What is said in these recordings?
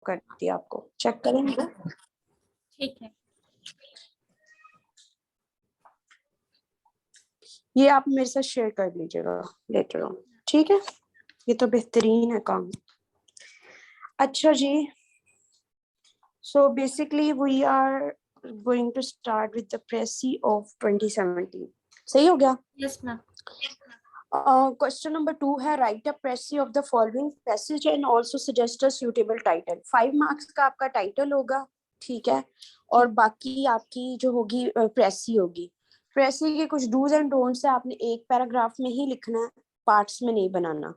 कर दिया आपको, चेक करेंगे। ठीक है, ये आप मेरे साथ शेयर कर लीजिएगा लेटर ऑन, ठीक है? ये तो बेहतरीन है काम। अच्छा जी, so basically we are going to start with the precis of 2017। सही हो गया? Yes ma'am. क्वेश्चन नंबर 2 है, write a precis of the following passage and also suggest a suitable title. 5 marks का आपका टाइटल होगा, ठीक है? और बाकी आपकी जो होगी प्रेसी होगी। प्रेसी के कुछ डूज एंड डोंट्स है, आपने एक पैराग्राफ में ही लिखना है, पार्ट्स में नहीं बनाना,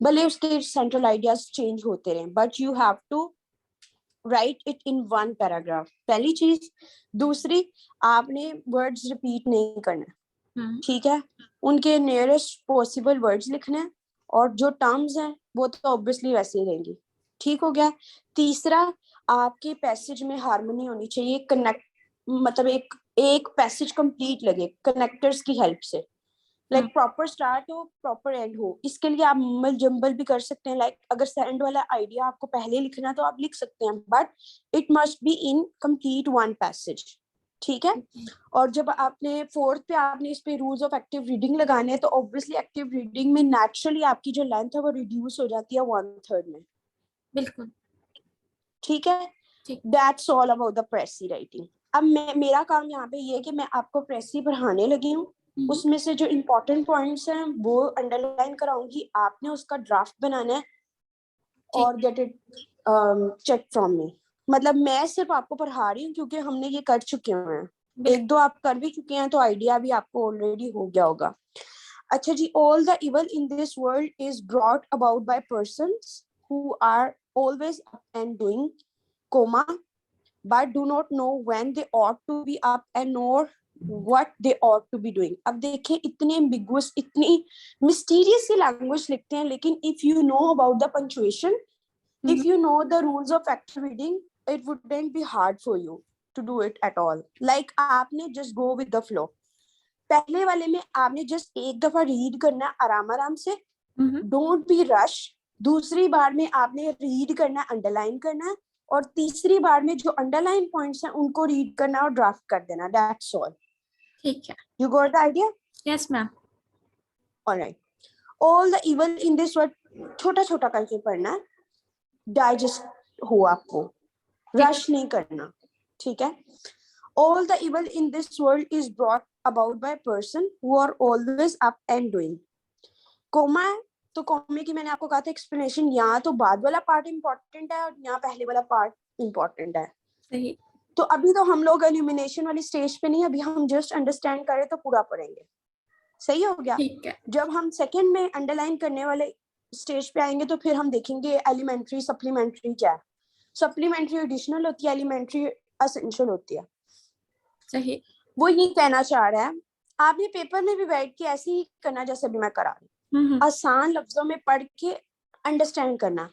भले उसके सेंट्रल आइडियाज चेंज होते रहे, but you have to write it in one paragraph. पहली चीज। दूसरी, आपने वर्ड्स रिपीट नहीं करना, ठीक है? उनके नियरेस्ट पॉसिबल वर्ड्स लिखने हैं, और जो टर्म्स हैं वो तो ऑब्वियसली वैसे ही रहेंगी, ठीक हो गया? तीसरा, आपके पैसेज में हार्मनी होनी चाहिए, कनेक्ट मतलब एक पैसेज कंप्लीट लगे कनेक्टर्स की हेल्प से, लाइक प्रॉपर स्टार्ट हो प्रॉपर एंड हो। इसके लिए आप मल जंबल भी कर सकते हैं, लाइक अगर सेंड वाला आइडिया आपको पहले लिखना है तो आप लिख सकते हैं, but it must be in complete one passage, ठीक है? और जब आपने फोर्थ पे आपने इस पे रूल्स ऑफ एक्टिव रीडिंग लगाने हैं, तो ऑब्वियसली एक्टिव रीडिंग में नेचुरली आपकी जो लेंथ है वो रिड्यूस हो जाती है 1/3 में। बिल्कुल ठीक है? That's all about the प्रेसी writing. अब मेरा काम यहाँ पे ये है कि मैं आपको प्रेसी पढ़ाने लगी हूँ, उसमें से जो इम्पोर्टेंट पॉइंट्स हैं वो अंडरलाइन कराऊंगी, आपने उसका ड्राफ्ट बनाना है और get it check from me. मतलब मैं सिर्फ आपको पढ़ा रही हूँ क्योंकि हमने ये कर चुके हैं, एक दो आप कर भी चुके हैं, तो आइडिया भी आपको ऑलरेडी हो गया होगा। अच्छा जी, all the evil in this world is brought about by persons who are always up and doing, comma, but do not know when they ought to be up and nor what they ought to be doing। अब देखिए, इतने ambiguous, इतनी mysterious सी language लिखते हैं, लेकिन if you know about the punctuation, if you know the rules of active reading, it wouldn't be hard for you to do it at all। Like आपने just go with the flow। पहले वाले में आपने just एक दफा read करना है आराम आराम से, don't be rush। दूसरी बार में आपने रीड करना है, अंडरलाइन करना है, और तीसरी बार में जो अंडरलाइन पॉइंट्स हैं उनको रीड करना और ड्राफ्ट कर देना। That's all. ठीक है, you got the idea? Yes ma'am. Alright, all the evil in this world छोटा छोटा करके पढ़ना है, डाइजेस्ट हो आपको, रश नहीं करना, ठीक है? All the evil in this world is brought about by person who are always up and doing. Comma है तो कॉमे की मैंने आपको कहा था एक्सप्लेनेशन, यहाँ तो बाद वाला पार्ट इंपॉर्टेंट है और यहाँ पहले वाला पार्ट इंपॉर्टेंट है। सही। तो अभी तो हम लोग एलिमिनेशन वाली स्टेज पे नहीं, अभी हम जस्ट अंडरस्टैंड करें तो पूरा पढ़ेंगे। सही हो गया? ठीक है। जब हम सेकंड में अंडरलाइन करने वाले स्टेज पे आएंगे तो फिर हम देखेंगे एलिमेंट्री सप्लीमेंट्री क्या है। सप्लीमेंट्री एडिशनल होती है, एलिमेंट्री एसेंशियल होती है। सही। वो ये कहना चाह रहा है, आपने पेपर में भी बैठ के ऐसे ही करना जैसे भी मैं करा रही, आसान लफ्जों में पढ़ के अंडरस्टैंड करना,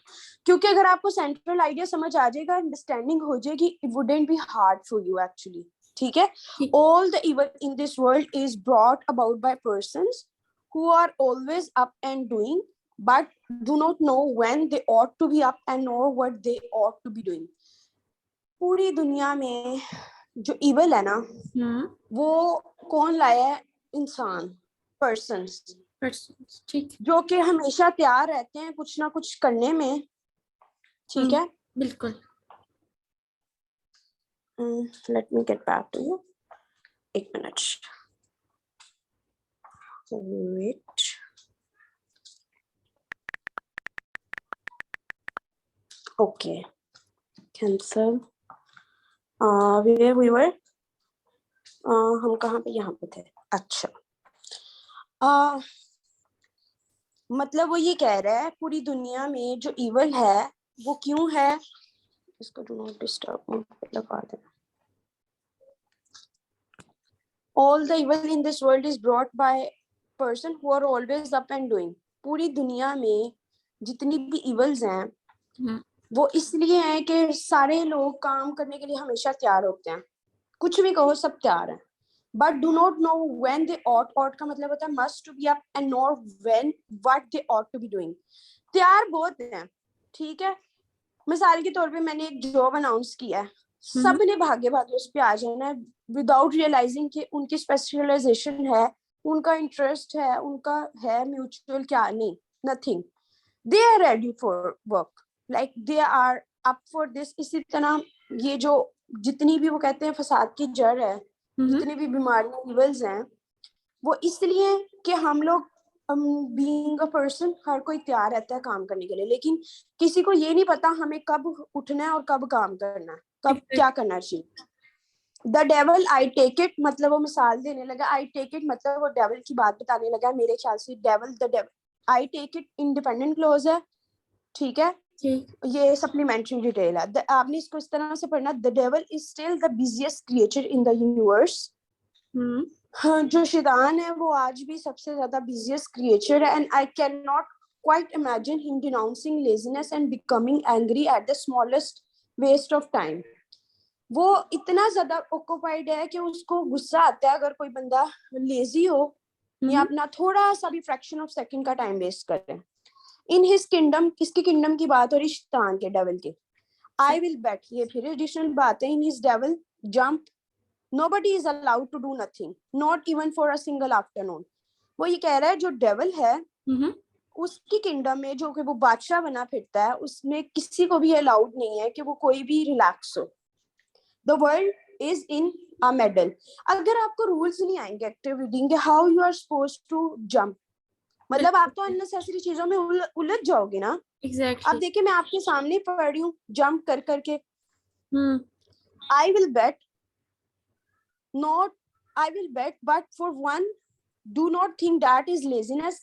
क्योंकि अगर आपको सेंट्रल आइडिया समझ आ जाएगा, अंडरस्टैंडिंग हो जाएगी, it wouldn't be hard for you actually. ठीक है? All the evil in this world is brought about by persons who are always up and doing but do not know when they ought to be up and nor what they ought to be doing. पूरी दुनिया में जो evil है ना, वो कौन लाया है? इंसान, पर्संस। ठीक, जो कि हमेशा तैयार रहते हैं कुछ ना कुछ करने में। ठीक है? बिल्कुल। Let me get back to you, एक minute wait. Okay, cancel. We were हम कहाँ पे? यहाँ पे थे। अच्छा, मतलब वो ये कह रहा है पूरी दुनिया में जो इवल है वो क्यों है, इसको डू नॉट डिस्टर्ब लगा देना। All the evil in this world is brought by person who are always up and doing। पूरी दुनिया में जितनी भी इवल्स हैं वो इसलिए हैं कि सारे लोग काम करने के लिए हमेशा तैयार होते हैं, कुछ भी कहो सब तैयार हैं, but do not know when they ought का मतलब होता है must to be up and not when what they ought to be doing. तैयार बहुत हैं, ठीक है, मिसाल के तौर पे मैंने एक जॉब अनाउंस किया है, सब ने भागे भागे उस पे आ जाना है विदाउट रियलाइजिंग कि उनकी स्पेशलाइजेशन है, उनका इंटरेस्ट है, उनका है म्यूचुअल क्या नहीं, nothing. They are ready for work, like they are up for this. इसी तरह ये जो जितनी भी वो कहते हैं फसाद की जड़ है, जितनी भी बीमारियां लेवल्स हैं, वो इसलिए कि हम लोग बीइंग अ पर्सन हर कोई तैयार रहता है काम करने के लिए, लेकिन किसी को ये नहीं पता हमें कब उठना है और कब काम करना है, कब क्या करना चाहिए। The devil I take it, मतलब वो मिसाल देने लगा, आई टेक इट मतलब वो डेवल की बात बताने लगा। मेरे ख्याल से devil the devil, I take it independent clause है, ठीक है, ये सप्लीमेंट्री डिटेल है। आपने इसको इस तरह से पढ़ना, the devil is still the busiest creature in the universe. हाँ, जो शैतान है वो आज भी सबसे ज्यादा बिजिएस्ट क्रिएचर है, and I can not quite imagine him denouncing laziness and becoming angry at the smallest waste of time. वो इतना ज्यादा ऑक्यूपाइड है कि उसको गुस्सा आता है अगर कोई बंदा लेजी हो या अपना थोड़ा सा भी फ्रैक्शन ऑफ सेकंड का टाइम वेस्ट करे। इन हिज किंगडम, किसकी किंगडम की बात हो रही? शैतान के, डेविल के। आई विल बेट, ये फिर एडिशनल बात है, in his devil jump nobody is allowed to do nothing, not even for a single afternoon। वो ये कह रहा है जो डेविल है उसकी किंगडम में, जो कि वो बादशाह बना फिरता है, उसमें किसी को भी अलाउड नहीं है कि वो कोई भी रिलैक्स हो। The world is in a medal. अगर आपको रूल्स नहीं आएंगे एक्टिव रीडिंग के, how you are suppose to jump, मतलब आप तो अननेसेसरी चीजों में उलझ जाओगे ना। Exactly. अब देखिए मैं आपके सामने पढ़ रही हूँ जंप कर करके। I will bet not, I will bet, but for one, do not think that is laziness।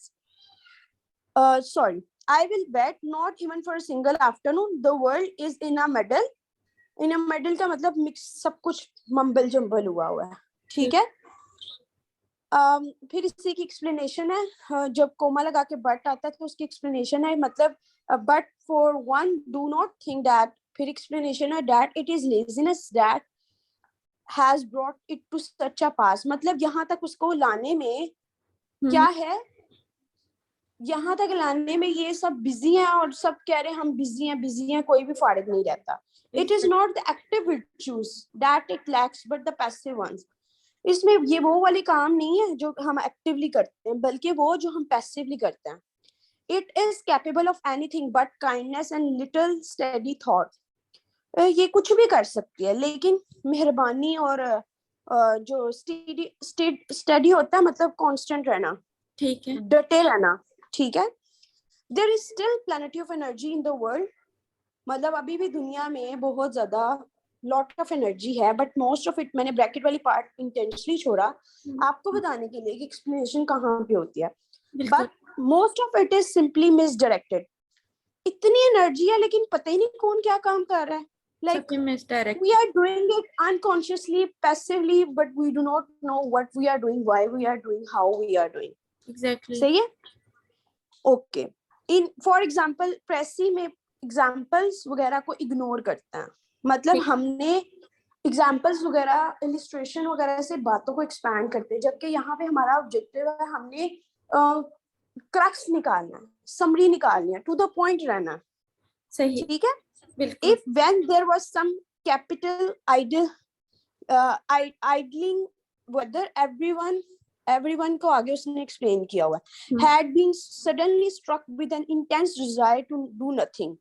Sorry, I will bet not even for a single afternoon the world is in a medal। in a medal का मतलब mix, सब कुछ mumble jumble हुआ है, ठीक है। फिर इसी की एक्सप्लेनेशन है, जब कोमा लगा के बट आता है तो उसकी एक्सप्लेनेशन है, मतलब but for one do not think that, फिर एक्सप्लेनेशन है that it is laziness that has brought it to such a pass। मतलब यहाँ तक उसको लाने में क्या है, यहाँ तक लाने में ये सब बिजी हैं और सब कह रहे हैं हम बिजी हैं, कोई भी फारिग नहीं रहता। It is not the active virtues that it lacks but the passive ones। इसमें ये वो वाले काम नहीं है जो हम एक्टिवली करते हैं, बल्कि वो जो हम पैसिवली करते हैं। It is capable of anything but kindness and little steady thought. ये कुछ भी कर सकती है लेकिन मेहरबानी और जो स्टडी होता है, मतलब कांस्टेंट रहना, ठीक है, डटे रहना, ठीक है। There is still plenty of energy in the world, मतलब अभी भी दुनिया में बहुत ज्यादा लॉट ऑफ एनर्जी है, बट मोस्ट ऑफ इट, मैंने ब्रैकेट वाली पार्ट इंटेंशनली छोड़ा आपको बताने के लिए कि एक्सप्लेनेशन कहाँ पे होती है, but most of it is simply misdirected. इतनी एनर्जी है लेकिन पता ही नहीं कौन क्या काम कर रहा है, like we are doing it unconsciously, passively, but we do not know what we are doing, why we are doing, how we are doing। Exactly. सही है, ओके। इन फॉर एग्जांपल प्रेसी में एग्जांपल्स वगैरह को इग्नोर करते हैं, मतलब हमने examples वगैरह इलिस्ट्रेशन वगैरह से बातों को एक्सपैंड करते हैं, जबकि यहाँ पे हमारा ऑब्जेक्टिव है, हमने क्रक्स निकालना है, समरी निकालनी है, टू द पॉइंट रहना है, सही, ठीक है। बिल्कुल। If when there was some capital idling, whether everyone को आगे उसने explain किया हुआ had been suddenly struck with an intense desire to do nothing,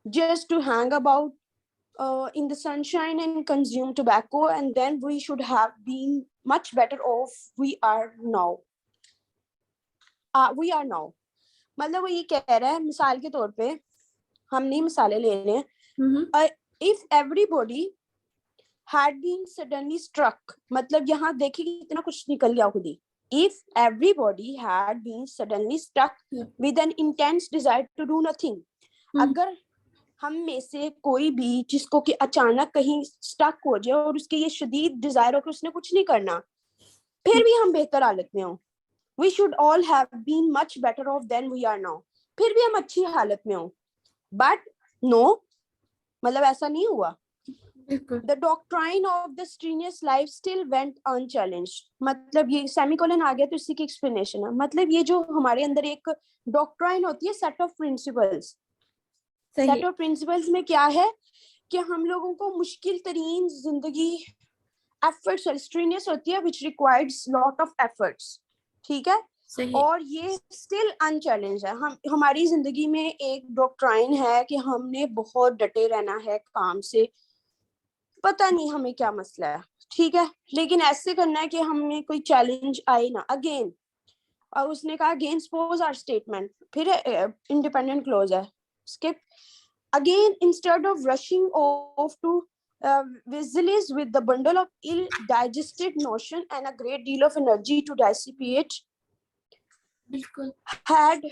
just to hang about in the sunshine and consume tobacco, and then we should have been much better off we are now। मतलब वो ये कह रहा है, मिसाल के तौर पे हम नहीं मिसालें ले रहे हैं, if everybody had been suddenly struck, मतलब यहाँ देखिए इतना कुछ निकल गया खुद ही। if everybody had been suddenly struck with an intense desire to do nothing, अगर हम में से कोई भी जिसको कि अचानक कहीं स्टक हो जाए और उसके ये शदीद डिजायर हो कि उसने कुछ नहीं करना, फिर भी हम बेहतर हालत में हो, we should all have been much better off than we are now, फिर भी हम अच्छी हालत में हो, but no, मतलब ऐसा नहीं हुआ। The doctrine of the strenuous life still went unchallenged। मतलब ये सेमीकोलन आ गया तो इसी की एक्सप्लेनेशन है, मतलब ये जो हमारे अंदर एक डॉक्ट्राइन होती है, सेट ऑफ प्रिंसिपल्स, सही सेट ऑफ प्रिंसिपल्स में क्या है कि हम लोगों को मुश्किल तरीन जिंदगी एफर्ट्स स्ट्रीनियस होती है which requires lot of efforts, ठीक है। सही और ये स्टिल अनचैलेंज है। हम हमारी जिंदगी में एक डॉक्ट्राइन है कि हमने बहुत डटे रहना है काम से, पता नहीं हमें क्या मसला है, ठीक है, लेकिन ऐसे करना है कि हमें कोई चैलेंज आए ना। अगेन और उसने कहा अगेन सपोज आवर स्टेटमेंट, फिर इंडिपेंडेंट क्लोज है, skip again instead of rushing of to visualize with the bundle of ill digested notion and a great deal of energy to dissipate, बिल्कुल had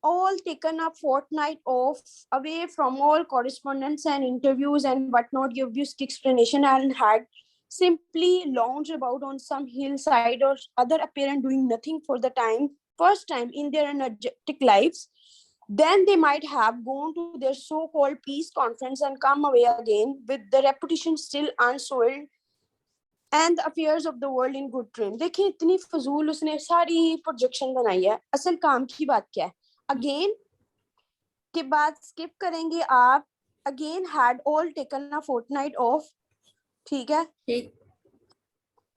all taken a fortnight off away from all correspondence and interviews and whatnot, give you explanation, and had simply lounged about on some hillside or other apparent doing nothing for the first time in their energetic lives, then they might have gone to their so-called peace conference and come away again with the reputation still unsoiled and the affairs of the world in good trim. देखिए इतनी फजूल उसने सारी projection बनाई है। असल काम की बात क्या है? अगेन के बाद स्किप करेंगे आप। Again had all taken a fortnight off, ठीक है। ठीक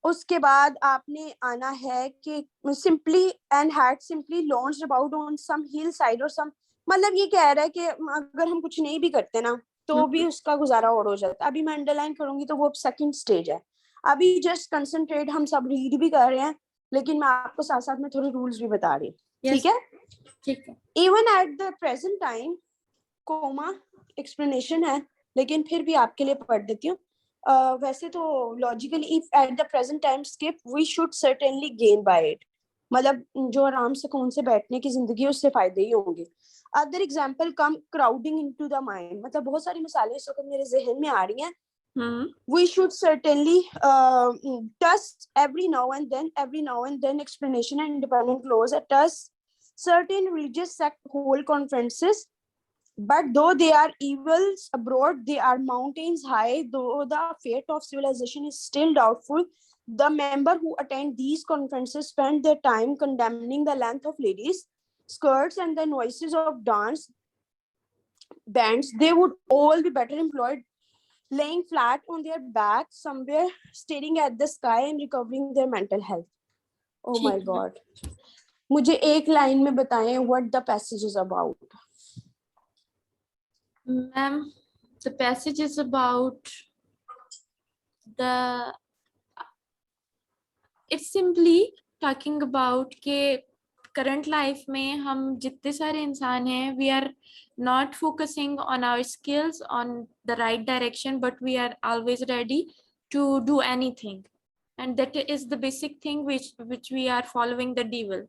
उसके बाद आपने आना है कि simply and had simply launched about on some hill side और सम, मतलब ये कह रहा है कि अगर हम कुछ नहीं भी करते ना तो भी उसका गुजारा और हो जाता। अभी मैं अंडरलाइन करूंगी तो वो सेकंड स्टेज है। अभी जस्ट कंसंट्रेट, हम सब रीड भी कर रहे हैं लेकिन मैं आपको साथ साथ में थोड़े रूल्स भी बता रही हूँ, ठीक है। ठीक है even at the present time comma explanation है लेकिन फिर भी आपके लिए पढ़ देती हूँ। वैसे तो logically if at the present time skip we should certainly gain by it, मतलब जो आराम सुकून से बैठने की जिंदगी उससे फायदे ही होंगे। Other example come crowding into the mind, मतलब बहुत सारी मिसालें इस वक्त मेरे जहन में आ रही हैं। We should certainly test every now and then explanation and independent laws at us certain religious sect hold conferences, but though they are evils abroad, they are mountains high. Though the fate of civilization is still doubtful, the member who attend these conferences spend their time condemning the length of ladies' skirts and the noises of dance bands. They would all be better employed laying flat on their backs somewhere, staring at the sky and recovering their mental health. Oh my God. मुझे एक line में बताएं what the passage is about. Ma'am, the passage is about the, it's simply talking about के current life में हम जितने सारे इंसान हैं, we are not focusing on our skills on the right direction, but we are always ready to do anything, and that is the basic thing which we are following the devil.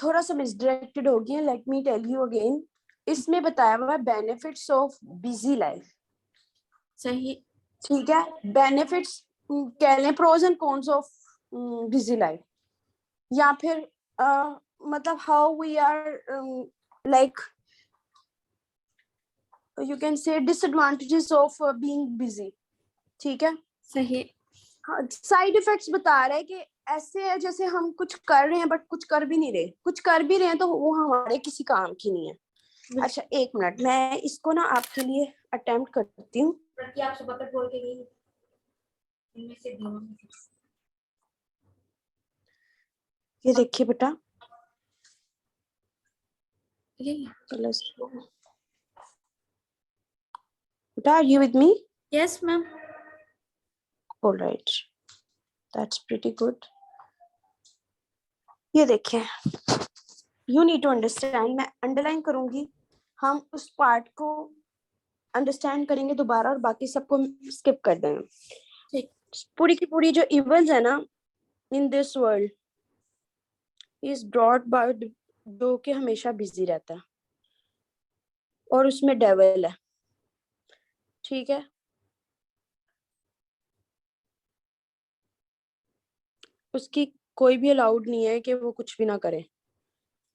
थोड़ा सा misdirected हो गया, let me tell you again. इसमें बताया हुआ है benefits of busy life, सही ठीक है। बेनिफिट्स कह लें, pros and cons of busy life, या फिर मतलब how we are like you can say disadvantages of being busy, ठीक है। सही साइड इफेक्ट्स बता रहे हैं कि ऐसे है जैसे हम कुछ कर रहे हैं बट कुछ कर भी नहीं रहे, कुछ कर भी रहे हैं तो वो हमारे किसी काम की नहीं है। अच्छा एक मिनट, मैं इसको ना आपके लिए अटेम्प्ट करती हूँ। आपसे बकट बोल के गई इनमें से दोनों में से। ये देखिए बेटा, चलो बेटा, are you with me? Yes ma'am. All right, that's pretty good. ये देखिए, यू नीड टू अंडरस्टैंड, मैं अंडरलाइन करूंगी, हम उस पार्ट को अंडरस्टैंड करेंगे दोबारा और बाकी सबको स्किप कर देंगे। पूरी की पूरी जो इवल्स है ना इन this world is brought by, जो कि हमेशा बिजी रहता है और उसमें डेविल है, ठीक है। उसकी कोई भी अलाउड नहीं है कि वो कुछ भी ना करे,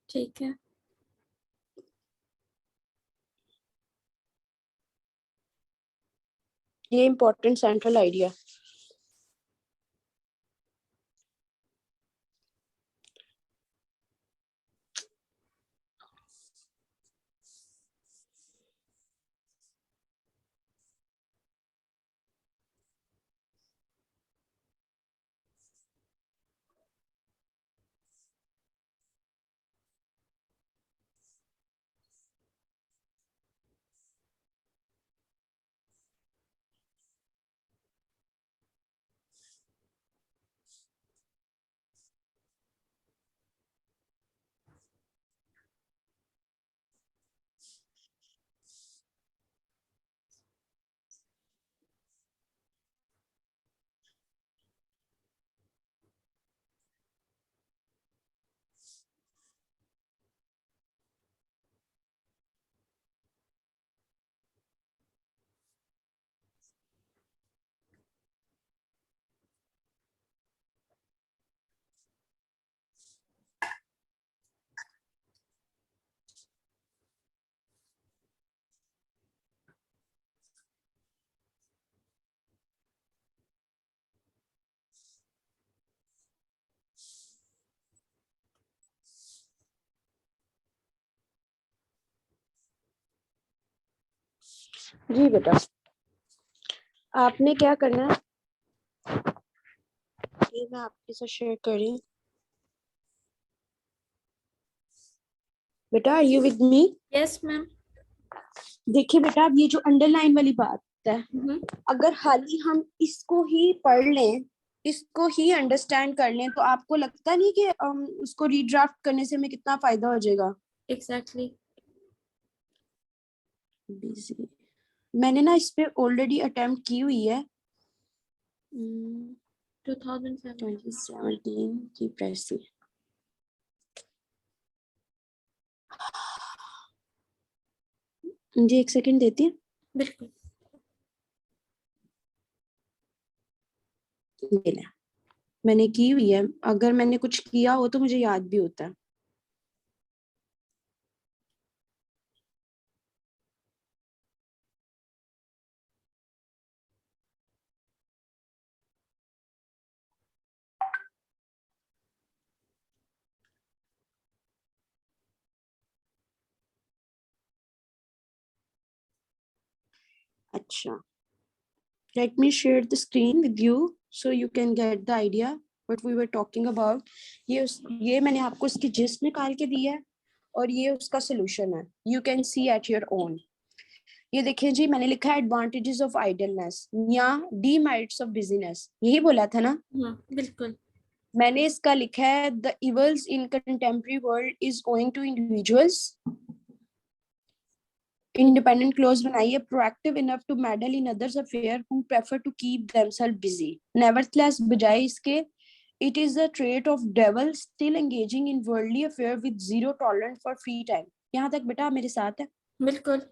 ठीक है। ये इंपॉर्टेंट सेंट्रल आइडिया। जी बेटा, आपने क्या करना है ये मैं आपके साथ शेयर कर रही हूँ। बेटा, are you with me? Yes ma'am. देखिए बेटा, अब ये जो अंडरलाइन वाली बात है, अगर हाली हम इसको ही पढ़ लें, इसको ही अंडरस्टैंड कर लें, तो आपको लगता नहीं कि उसको रीड्राफ्ट करने से हमें कितना फायदा हो जाएगा? एग्जैक्टली। बिजी, मैंने ना इस पे ऑलरेडी अटेम्प्ट की हुई है 2017 की प्रेसी। जी एक सेकंड देती है। बिल्कुल। ये ले, मैंने की हुई है, अगर मैंने कुछ किया हो तो मुझे याद भी होता है। अच्छा, let me share the screen with you so you can get the idea what we were talking about. ये मैंने आपको इसकी जिस्ट निकाल के दी है और ये उसका सॉल्यूशन है। You can see at your own. ये देखिए जी, मैंने लिखा है एडवांटेजेस ऑफ आइडलनेस या डीमेरिट्स ऑफ बिजीनेस, यही बोला था ना? बिल्कुल। मैंने इसका लिखा है the evils in contemporary world is owing to individuals. Independent clause बनाइए, proactive enough to meddle in others affair who prefer to keep themself busy. Nevertheless, बजाय इसके, it is a trait of devil still engaging in worldly affair with zero tolerance for free time. यहाँ तक बेटा मेरे साथ है? बिल्कुल।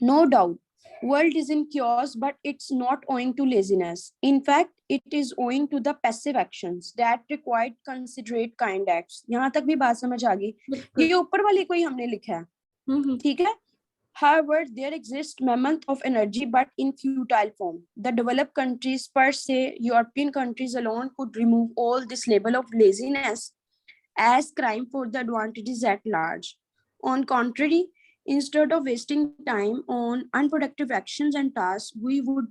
No doubt, world is in chaos, but it's not owing to laziness. In fact, it is owing to the passive actions that required considerate kind acts. यहाँ तक भी बात समझ आ गई? ये ऊपर वाले को ही हमने लिखा है, ठीक है? However, there exists mammoth of energy, but in futile form. The developed countries, per se, European countries alone, could remove all this label of laziness as crime for the advantages at large. On contrary, instead of wasting time on unproductive actions and tasks, we would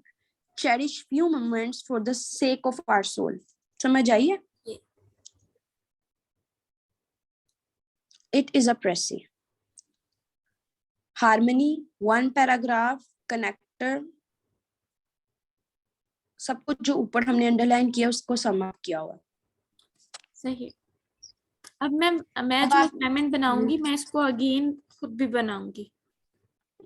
cherish few moments for the sake of our soul. समझ आइए? It is a pressy. Harmony, one paragraph, connector, सब कुछ जो ऊपर हमने underline किया उसको समाप्त किया हुआ। सही। अब मैं जो असाइनमेंट बनाऊंगी, मैं इसको अगेन खुद भी बनाऊंगी।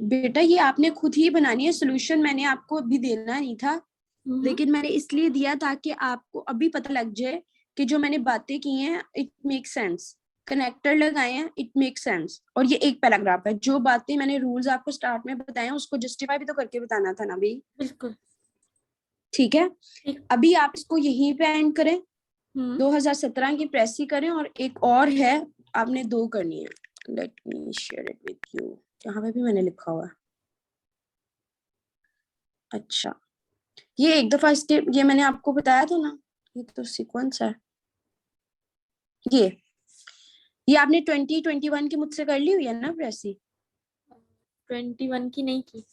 बेटा ये आपने खुद ही बनानी है, सोल्यूशन मैंने आपको अभी देना नहीं था, लेकिन मैंने इसलिए दिया ताकि आपको अभी पता लग जाए कि जो मैंने बातें की हैं इट मेक सेंस, कनेक्टर लगाए हैं इट मेक सेंस, और ये एक पैराग्राफ है। जो बातें मैंने रूल्स आपको स्टार्ट में बताए हैं उसको जस्टिफाई भी तो करके बताना था ना भाई। बिल्कुल। ठीक है, अभी आप इसको यहीं पे एंड करें, 2017 की प्रेस ही करें, और एक और है आपने 2 करनी है। Let me share it with you, यहाँ पे भी मैंने लिखा हुआ है। अच्छा, ये एक दफा स्टेप, ये मैंने आपको बताया था ना, ये तो सीक्वेंस है। ये आपने 2021 की मुझसे कर ली हुई है ना प्रेसी? 21 की नहीं की।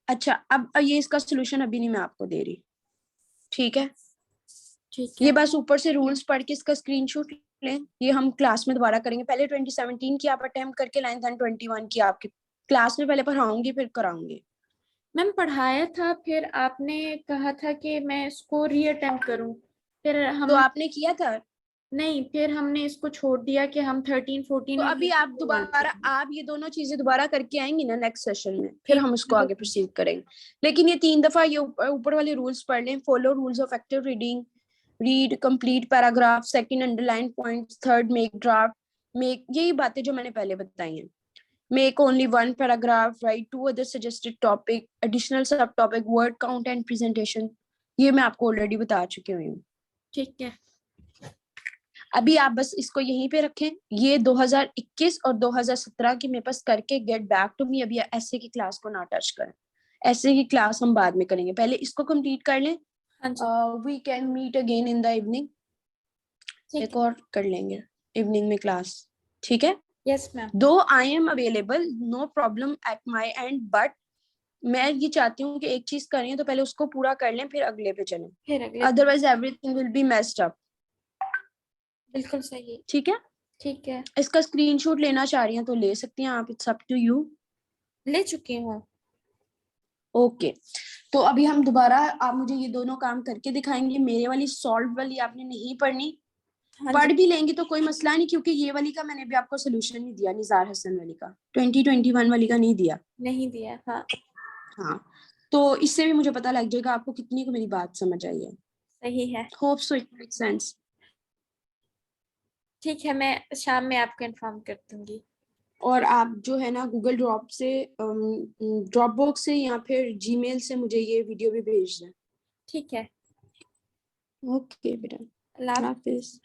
अच्छा, अब ये इसका सोल्यूशन अभी नहीं मैं आपको दे रही, ठीक है? ठीक है। ये बस ऊपर से रूल्स पढ़ के इसका स्क्रीनशॉट लें, ये हम क्लास में दोबारा करेंगे। पहले 2017 की आप अटेम्प्ट करके लाएं, देन 21 की आपकी क्लास में पहले पढ़ाऊंगी फिर कराऊंगी। मैम पढ़ाया था, फिर आपने कहा था कि मैं इसको रीअटेम्प्ट करूं, फिर हम तो आपने किया था? नहीं, फिर हमने इसको छोड़ दिया कि हम 13-14 तो में अभी आप दोबारा, आप ये दोनों चीजें दोबारा करके आएंगी ना नेक्स्ट सेशन में, फिर हम उसको आगे प्रोसीड करेंगे। लेकिन ये 3 दफा ये ऊपर वाले रूल्स पढ़ लें। Follow rules of active reading, read complete paragraph, second underline points, third make draft, make, यही बातें जो मैंने पहले बताई हैं। Make only 1 paragraph, write 2 other suggested topic, additional sub topic, word count and presentation, ये मैं आपको ऑलरेडी बता चुकी हूँ। ठीक है, अभी आप बस इसको यहीं पे रखें। ये 2021 और 2017 की मेरे पास करके गेट बैक टू मी। अभी ऐसे की क्लास को ना टच करें, ऐसे की क्लास हम बाद में करेंगे, पहले इसको कंप्लीट कर लें। We can meet again in the evening, एक और कर लेंगे इवनिंग में क्लास, ठीक है? Yes ma'am. Though I am available, no problem at my end, but मैं ये चाहती हूँ कि एक चीज करें तो पहले उसको पूरा कर लें फिर अगले पे चलें, फिर अगले। Otherwise everything will be messed up. बिल्कुल सही। ठीक है, ठीक है, इसका स्क्रीनशॉट लेना चाह रही हैं तो ले सकती हैं आप, इट्स अप टू यू। ले चुकी हूँ। ओके, तो अभी हम दोबारा, आप मुझे ये दोनों काम करके दिखाएंगे। मेरे वाली सॉल्व वाली आपने नहीं पढ़नी, हाँ पढ़ जी। भी लेंगे तो कोई मसला नहीं, क्योंकि ये वाली का मैंने भी आपको सोल्यूशन नहीं दिया, निज़ार हसन वाली का, 2021 वाली का नहीं दिया। नहीं दिया, हाँ। हाँ, तो इससे भी मुझे पता लग जाएगा आपको कितनी को मेरी बात समझ आई है। सही है। Hope so it make sense. ठीक है, मैं शाम में आपको इन्फॉर्म कर दूंगी। और आप जो है ना गूगल ड्रॉप से, ड्रॉप बॉक्स से या फिर जीमेल से मुझे ये वीडियो भी भेज दें। ठीक है। ओके बेटा, अल्लाह अल्लाह हाफिज।